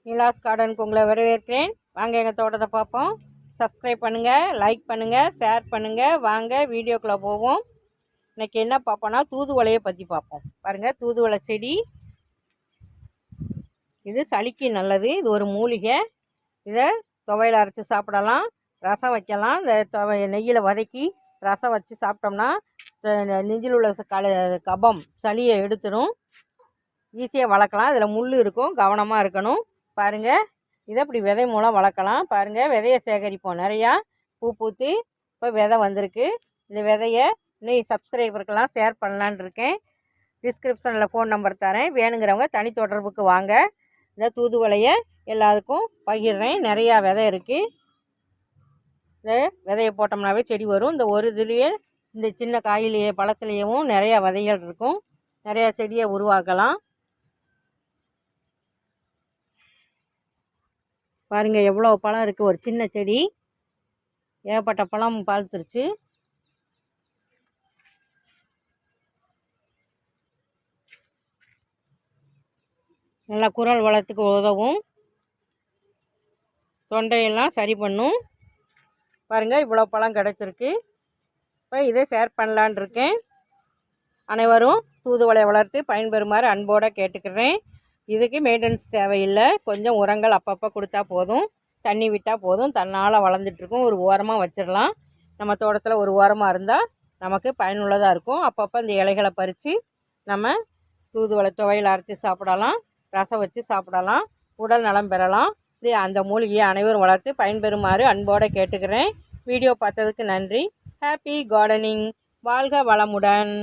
நிலாஸ் கார்டனுக்கு உங்களை வரவேற்கிறேன். வாங்க எங்கள் தோட்டத்தை பார்ப்போம். சப்ஸ்கிரைப் பண்ணுங்கள், லைக் பண்ணுங்கள், ஷேர் பண்ணுங்கள். வாங்க வீடியோக்குள்ளே போவோம். இன்றைக்கி என்ன பார்ப்போன்னா தூதுவளையை பற்றி பார்ப்போம். பாருங்கள், தூதுவளை செடி. இது சளிக்கு நல்லது. இது ஒரு மூலிகை. இதை துவையில் அரைச்சி சாப்பிடலாம், ரசம் வைக்கலாம். இந்த நெய்யில் வதக்கி ரசம் வச்சு சாப்பிட்டோம்னா நெஞ்சில் உள்ள கபம் சளியை எடுத்துடும். ஈஸியாக வளர்க்கலாம். இதில் முள் இருக்கும், கவனமாக இருக்கணும். பாருங்கள், இதை இப்படி விதை மூலம் வளர்க்கலாம். பாருங்கள், விதையை சேகரிப்போம். நிறையா பூ பூத்து இப்போ விதை வந்திருக்கு. இந்த விதையை இன்னும் சப்ஸ்கிரைபருக்கெல்லாம் ஷேர் பண்ணலான் இருக்கேன். டிஸ்கிரிப்ஷனில் ஃபோன் நம்பர் தரேன். வேணுங்கிறவங்க தனி தொடர்புக்கு வாங்க. இந்த தூதுவளையை எல்லாருக்கும் பகிர்றேன். நிறையா விதை இருக்குது. இந்த விதையை போட்டோம்னாவே செடி வரும். இந்த ஒரு இதுலேயே இந்த சின்ன காயிலேயே பழத்துலேயும் நிறையா விதைகள் இருக்கும். நிறையா செடியை உருவாக்கலாம். பாருங்கள், எவ்வளோ பழம் இருக்குது. ஒரு சின்ன செடி ஏகப்பட்ட பழம் பழுத்துருச்சு. நல்லா குரல் வளத்துக்கு உதவும். தொண்டையெல்லாம் சரி பண்ணும். பாருங்கள், இவ்வளோ பழம் கிடச்சிருக்கு. இப்போ இதை ஷேர் பண்ணலான் இருக்கேன். அனைவரும் தூதுவளை வளர்த்து பயன்பெறுமாறு அன்போடு கேட்டுக்கிறேன். இதுக்கு மெயின்டெனன்ஸ் தேவையில்லை. கொஞ்சம் உரங்கள் அப்பப்போ கொடுத்தா போதும், தண்ணி விட்டால் போதும், தன்னால் வளர்ந்துட்டுருக்கும். ஒரு ஓரமாக வச்சிடலாம். நம்ம தோட்டத்தில் ஒரு ஓரமாக இருந்தால் நமக்கு பயனுள்ளதாக இருக்கும். அப்பப்போ இந்த இலைகளை பறித்து நம்ம தூதுவளை துவையில் அரைச்சி சாப்பிடலாம், ரசம் வச்சு சாப்பிடலாம், உடல் நலம் பெறலாம். இது அந்த மூலிகையை அனைவரும் வளர்த்து பயன்பெறுமாறு அன்போடு கேட்டுக்கிறேன். வீடியோ பார்த்ததுக்கு நன்றி. Happy gardening. வாழ்க வளமுடன்.